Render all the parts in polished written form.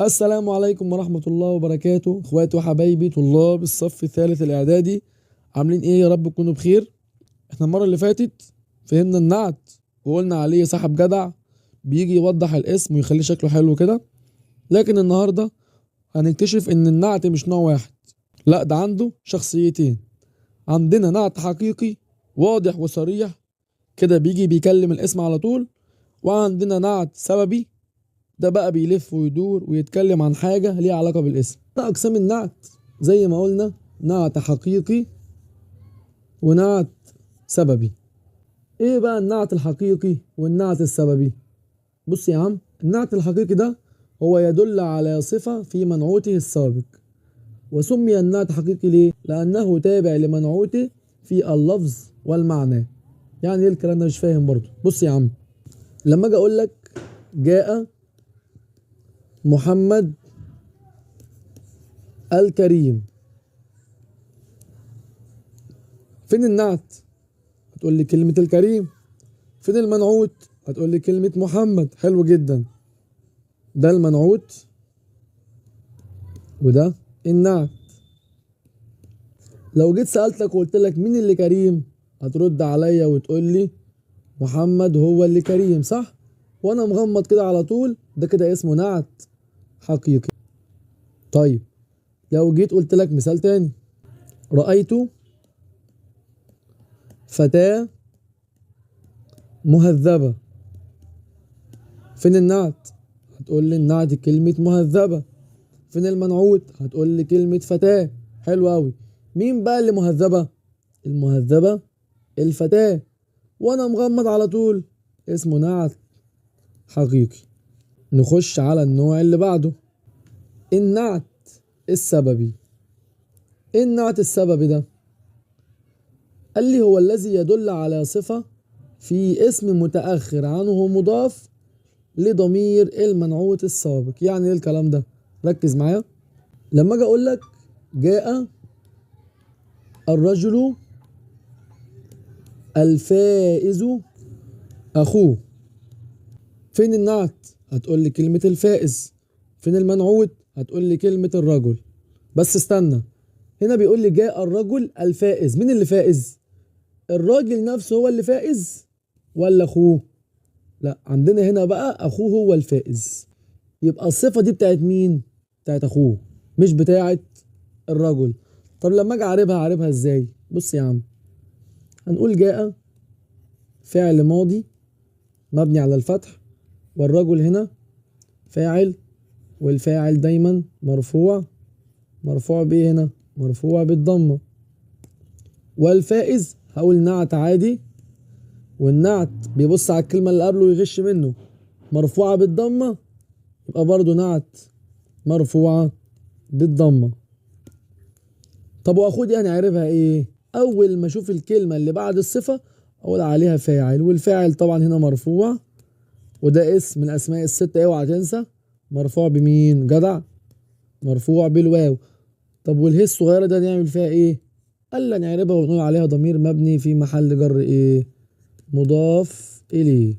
السلام عليكم ورحمة الله وبركاته، اخواتي وحبايبي طلاب الصف الثالث الاعدادي. عاملين ايه؟ يا رب تكونوا بخير. احنا المرة اللي فاتت فهمنا النعت وقلنا عليه صاحب جدع بيجي يوضح الاسم ويخليه شكله حلو كده. لكن النهاردة هنكتشف ان النعت مش نوع واحد، لا ده عنده شخصيتين. عندنا نعت حقيقي واضح وصريح كده بيجي بيكلم الاسم على طول، وعندنا نعت سببي ده بقى بيلف ويدور ويتكلم عن حاجة ليها علاقة بالاسم. ده أقسام النعت زي ما قلنا: نعت حقيقي ونعت سببي. إيه بقى النعت الحقيقي والنعت السببي؟ بص يا عم، النعت الحقيقي ده هو يدل على صفة في منعوته السابق. وسمي النعت حقيقي ليه؟ لأنه تابع لمنعوته في اللفظ والمعنى. يعني إيه الكلام ده؟ مش فاهم برضه. بص يا عم، لما أجي أقول لك جاء محمد الكريم، فين النعت؟ هتقول لي كلمة الكريم. فين المنعوت؟ هتقول لي كلمة محمد. حلو جدا، ده المنعوت وده النعت. لو جيت سألتك وقلت لك مين اللي كريم، هترد عليا وتقول لي محمد هو اللي كريم، صح؟ وانا مغمض كده على طول، ده كده اسمه نعت حقيقي. طيب لو جيت قلت لك مثال تاني: رأيت فتاة مهذبة، فين النعت؟ هتقول لي النعت كلمة مهذبة. فين المنعوت؟ هتقول لي كلمة فتاة. حلو أوي. مين بقى اللي مهذبة؟ المهذبة الفتاة، وأنا مغمض على طول، اسمه نعت حقيقي. نخش على النوع اللي بعده: النعت السببي. إيه النعت السببي ده؟ قال لي هو الذي يدل على صفة في اسم متأخر عنه مضاف لضمير المنعوت السابق. يعني ايه الكلام ده؟ ركز معايا. لما اجي اقول لك جاء الرجل الفائز اخوه، فين النعت؟ هتقول لي كلمة الفائز. فين المنعوت؟ هتقول لي كلمة الرجل. بس استنى، هنا بيقول لي جاء الرجل الفائز، مين اللي فائز؟ الراجل نفسه هو اللي فائز ولا اخوه؟ لا، عندنا هنا بقى اخوه هو الفائز. يبقى الصفة دي بتاعت مين؟ بتاعت اخوه، مش بتاعت الرجل. طب لما اجي اعربها ازاي؟ بص يا عم، هنقول جاء فعل ماضي مبني على الفتح، والرجل هنا فاعل، والفاعل دايما مرفوع بايه هنا؟ مرفوع بالضمة. والفائز هقول نعت عادي، والنعت بيبص على الكلمة اللي قبله ويغش منه، مرفوعة بالضمة، يبقى برضو نعت مرفوعة بالضمة. طب واخو دي هنعرفها ايه؟ اول ما اشوف الكلمة اللي بعد الصفة اقول عليها فاعل، والفاعل طبعا هنا مرفوع، وده اسم من الاسماء الستة، اوعى تنسى. مرفوع بمين؟ جدع، مرفوع بالواو. طب والهي الصغيرة ده نعمل فيها ايه؟ قال لي نعربها ونقول عليها ضمير مبني في محل جر ايه؟ مضاف اليه.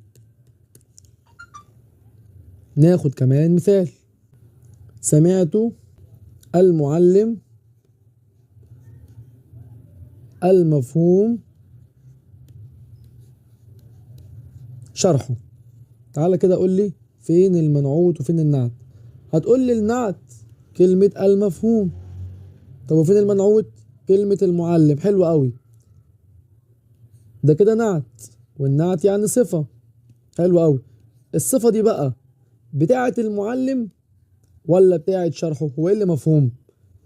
ناخد كمان مثال: سمعت المعلم المفهوم شرحه. تعالى كده قول لي فين المنعوت وفين النعت؟ هتقول لي النعت كلمة المفهوم. طب وفين المنعوت؟ كلمة المعلم. حلو قوي، ده كده نعت، والنعت يعني صفة. حلو قوي. الصفة دي بقى بتاعة المعلم ولا بتاعة شرحه؟ هو ايه اللي مفهوم؟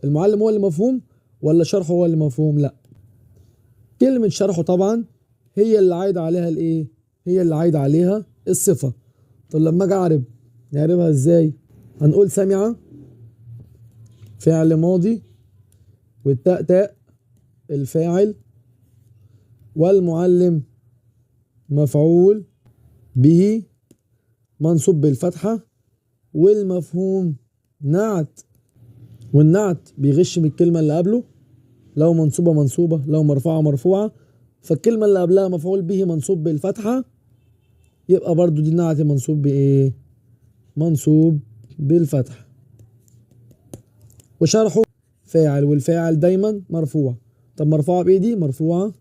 المعلم هو اللي مفهوم ولا شرحه هو اللي مفهوم؟ لا، كلمة شرحه طبعا هي اللي عايدة عليها الايه؟ هي اللي عايدة عليها الصفة. طب لما اجي اعرب نعربها ازاي؟ هنقول سمع فعل ماضي، والتاء تاء الفاعل، والمعلم مفعول به منصوب بالفتحة، والمفهوم نعت، والنعت بيغش من الكلمة اللي قبله، لو منصوبة منصوبة، لو مرفوعة مرفوعة. فالكلمة اللي قبلها مفعول به منصوب بالفتحة، يبقى برضو دي نعت منصوب بإيه؟ منصوب بالفتح. وشرحه فاعل، والفاعل دايما مرفوع. طب مرفوعة بايه دي؟ مرفوعة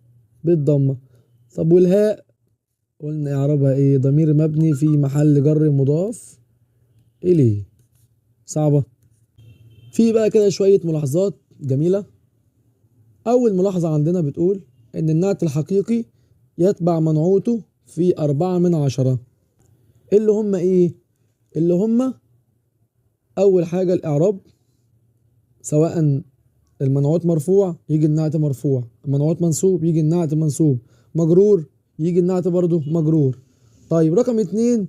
بالضمة. طب والهاء قلنا اعرابها ايه؟ ضمير مبني في محل جر مضاف اليه. صعبة. في بقى كده شوية ملاحظات جميلة. اول ملاحظة عندنا بتقول ان النعت الحقيقي يتبع منعوته في 4/10. اللي هم ايه؟ اللي هم اول حاجة الاعراب، سواء المنعوت مرفوع يجي النعت مرفوع، المنعوت منصوب يجي النعت منصوب، مجرور يجي النعت برضه مجرور. طيب رقم 2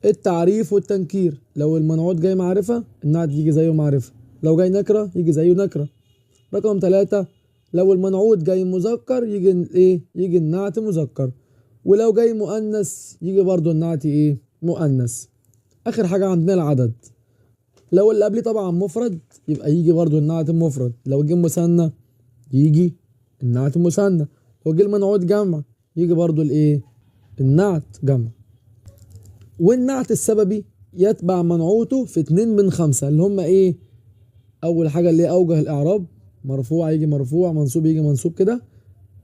التعريف والتنكير. لو المنعوت جاي معرفة النعت يجي زيه معرفة، لو جاي نكرة يجي زيه نكرة. رقم 3 لو المنعوت جاي مذكر يجي ايه؟ يجي النعت مذكر، ولو جاي مؤنث يجي برضه النعت ايه؟ مؤنث. اخر حاجة عندنا العدد. لو اللي قبليه طبعا مفرد يبقى يجي برضو النعت المفرد، لو جه مثنى يجي النعت المثنى، لو جه المنعوت جمع يجي برضو الايه؟ النعت جمع. والنعت السببي يتبع منعوته في 2/5 اللي هم ايه؟ اول حاجة اللي هي اوجه الاعراب، مرفوع يجي مرفوع، منصوب يجي منصوب كده.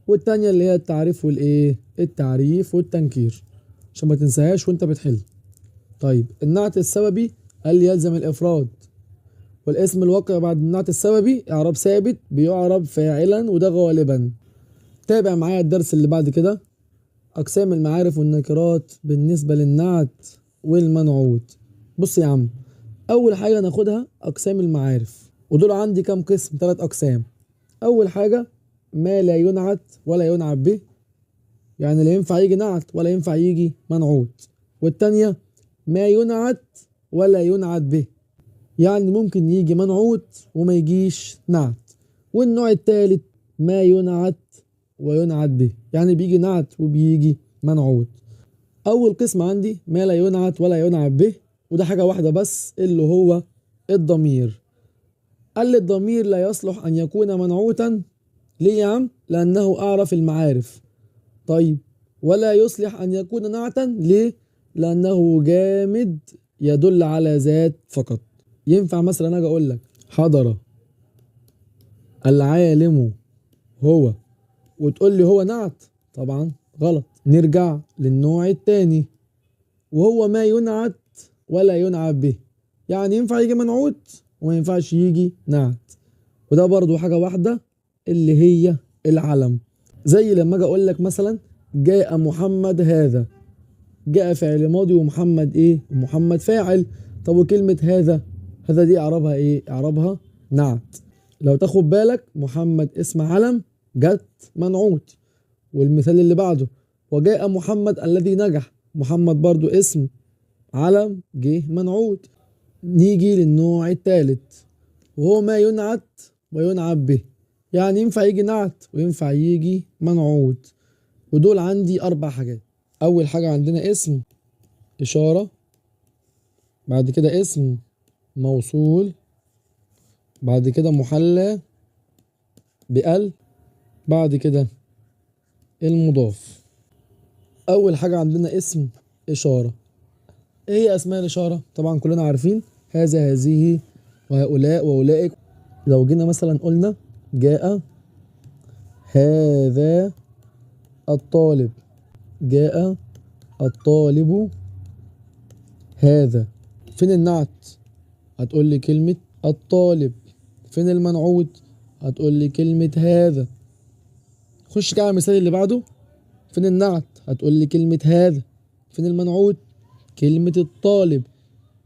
والتانية اللي هي التعريف والايه؟ التعريف والتنكير، عشان ما تنساهاش وانت بتحل. طيب النعت السببي قال لي يلزم الافراد، والاسم الواقع بعد النعت السببي اعراب ثابت بيعرب فاعلا وده غالبا. تابع معايا الدرس اللي بعد كده. اقسام المعارف والنكرات بالنسبه للنعت والمنعوت. بص يا عم، اول حاجه ناخدها اقسام المعارف، ودول عندي كام قسم؟ 3 اقسام. اول حاجه ما لا ينعت ولا ينعت به، يعني لا ينفع يجي نعت ولا ينفع يجي منعوت. والتانية ما ينعت ولا ينعت به، يعني ممكن يجي منعوت وما يجيش نعت. والنوع الثالث ما ينعت وينعت به، يعني بيجي نعت وبيجي منعوت. اول قسم عندي ما لا ينعت ولا ينعت به، وده حاجة واحدة بس اللي هو الضمير. قال لي الضمير لا يصلح ان يكون منعوتا. ليه يا عم؟ لانه اعرف المعارف. طيب ولا يصلح ان يكون نعتا. ليه؟ لانه جامد يدل على ذات فقط. ينفع مثلا اجي اقول لك حضر العالم هو وتقول لي هو نعت؟ طبعا غلط. نرجع للنوع الثاني وهو ما ينعت ولا ينعت به، يعني ينفع يجي منعوت وما ينفعش يجي نعت. وده برضو حاجة واحدة اللي هي العلم. زي لما اجي اقول لك مثلا جاء محمد هذا، جاء فعل ماضي ومحمد ايه؟ ومحمد فاعل. طب وكلمة هذا، هذا دي اعرابها ايه؟ اعرابها نعت. لو تاخد بالك محمد اسم علم جت منعوت. والمثال اللي بعده وجاء محمد الذي نجح، محمد برضو اسم علم جه منعوت. نيجي للنوع الثالث وهو ما ينعت وينعت به، يعني ينفع يجي نعت وينفع يجي منعوت. ودول عندي 4 حاجات. أول حاجة عندنا اسم إشارة، بعد كده اسم موصول، بعد كده محلى بأل، بعد كده المضاف. أول حاجة عندنا اسم إشارة. إيه هي أسماء الإشارة؟ طبعا كلنا عارفين هذا، هذه، وهؤلاء وأولئك. لو جينا مثلا قلنا جاء هذا الطالب، جاء الطالب هذا. فين النعت؟ هتقول لي كلمة الطالب. فين المنعوت؟ هتقول لي كلمة هذا. خش كده على المثال اللي بعده. فين النعت؟ هتقول لي كلمة هذا. فين المنعوت؟ كلمة الطالب.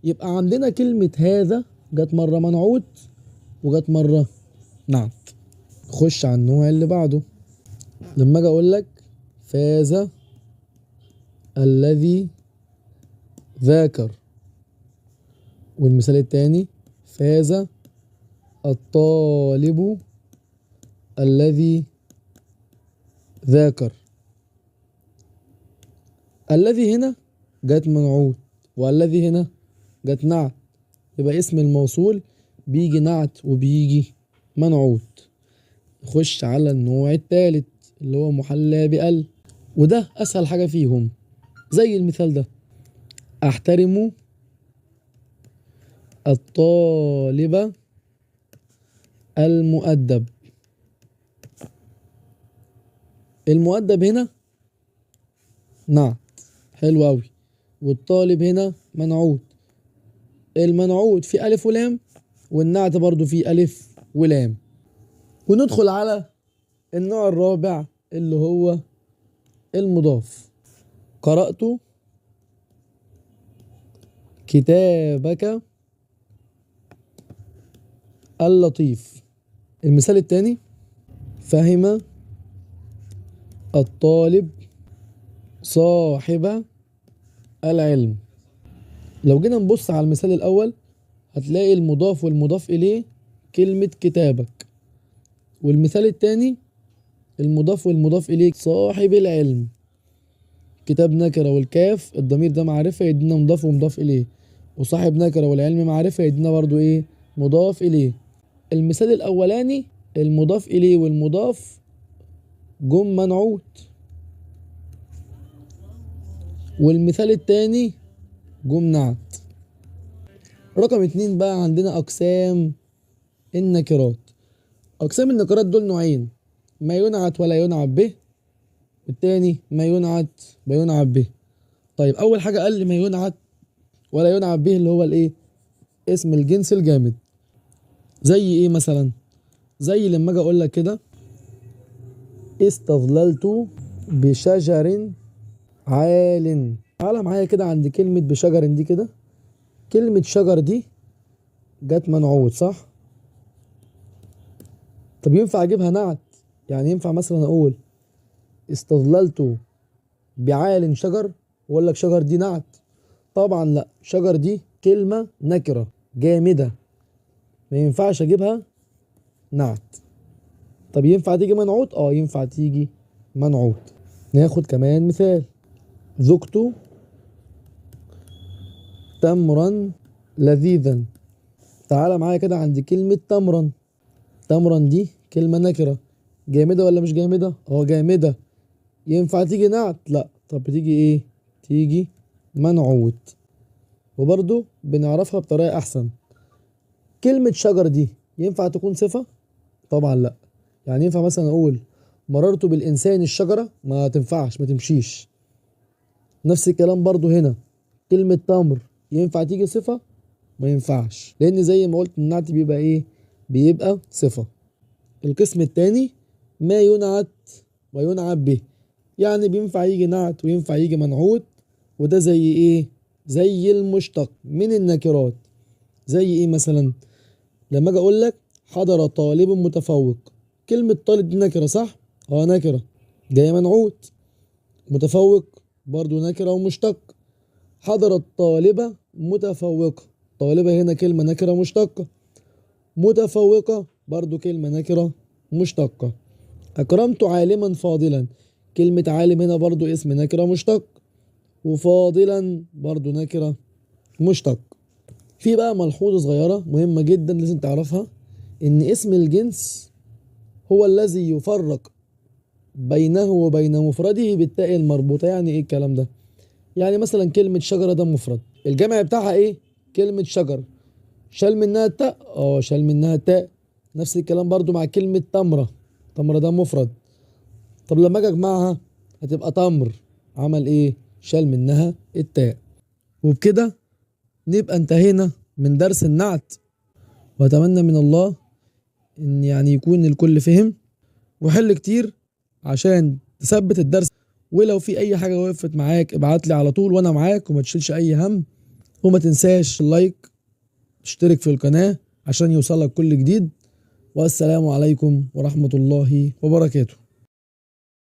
يبقى عندنا كلمة هذا جت مرة منعوت وجت مرة نعت. خش على النوع اللي بعده. لما اجي اقول لك فاز الذي ذاكر، والمثال التاني فاز الطالب الذي ذاكر. الذي هنا جت منعوت والذي هنا جت نعت، يبقى اسم الموصول بيجي نعت وبيجي منعوت. نخش على النوع الثالث اللي هو محلى بأل، وده أسهل حاجة فيهم. زي المثال ده أحترم الطالب المؤدب. المؤدب هنا نعت، حلو أوي. والطالب هنا منعوت. المنعوت في ألف ولام، والنعت برضو في ألف ولام. وندخل على النوع الرابع اللي هو المضاف. قرأت كتابك اللطيف. المثال الثاني: فهم الطالب صاحب العلم. لو جينا نبص على المثال الأول هتلاقي المضاف والمضاف إليه كلمة كتابك، والمثال الثاني المضاف والمضاف إليه صاحب العلم. كتاب نكرة والكاف الضمير ده معرفة يدينا مضاف ومضاف إليه، وصاحب نكرة والعلم معرفة يدينا برضو إيه؟ مضاف إليه. المثال الأولاني المضاف إليه والمضاف جم منعوت، والمثال التاني جم نعت. رقم 2 بقى عندنا أقسام النكرات. أقسام النكرات دول نوعين: ما ينعت ولا ينعت به، التاني ما ينعت وينعت به. طيب أول حاجة قال لي ما ينعت ولا ينعت به اللي هو الإيه؟ اسم الجنس الجامد. زي إيه مثلا؟ زي لما أجي أقول لك كده: استظللت بشجر عال. تعالى معايا كده عند كلمة بشجر دي كده. كلمة شجر دي جت منعوت صح؟ طب ينفع أجيبها نعت؟ يعني ينفع مثلا أقول استظللت بعال شجر وأقول لك شجر دي نعت؟ طبعا لأ، شجر دي كلمة نكرة جامدة ما ينفعش أجيبها نعت. طب ينفع تيجي منعوت؟ ينفع تيجي منعوت. ناخد كمان مثال: ذقت تمرا لذيذا. تعالى معايا كده عند كلمة تمرا. تمرا دي كلمة نكرة جامدة ولا مش جامدة؟ جامدة. ينفع تيجي نعت؟ لا. طب بتيجي ايه؟ تيجي منعوت، وبرضو بنعرفها بطريقة احسن. كلمة شجر دي ينفع تكون صفة؟ طبعا لا. يعني ينفع مثلا اقول مررت بالانسان الشجرة؟ ما تنفعش، ما تمشيش. نفس الكلام برضو هنا. كلمة تمر ينفع تيجي صفة؟ ما ينفعش، لان زي ما قلت النعت بيبقى ايه؟ بيبقى صفة. القسم التاني ما ينعت وينعت به، يعني بينفع يجي نعت وينفع يجي منعوت. وده زي ايه؟ زي المشتق من النكرات. زي ايه مثلا؟ لما اجي اقول لك حضر طالب متفوق. كلمة طالب دي نكرة صح؟ نكرة جاية منعوت. متفوق برضو نكرة ومشتق. حضر الطالبة متفوقة. طالبة هنا كلمة نكرة مشتقة. متفوقة برضو كلمة نكرة مشتقة. أكرمت عالما فاضلا. كلمة عالم هنا برضو اسم نكرة مشتق، وفاضلا برضو نكرة مشتق. في بقى ملحوظة صغيرة مهمة جدا لازم تعرفها: إن اسم الجنس هو الذي يفرق بينه وبين مفرده بالتاء المربوطة. يعني إيه الكلام ده؟ يعني مثلا كلمة شجرة ده مفرد، الجمع بتاعها إيه؟ كلمة شجر. شال منها التاء؟ شال منها التاء. نفس الكلام برضو مع كلمة تمرة. تمرة ده مفرد. طب لما اجي اجمعها هتبقى تمر، عمل ايه؟ شال منها التاء. وبكده نبقى انتهينا من درس النعت، واتمنى من الله ان يعني يكون الكل فهم وحل كتير عشان تثبت الدرس. ولو في اي حاجة وقفت معاك ابعت لي على طول وانا معاك، وما تشيلش اي هم. وما تنساش اللايك، تشترك في القناة عشان يوصلك كل جديد. والسلام عليكم ورحمة الله وبركاته.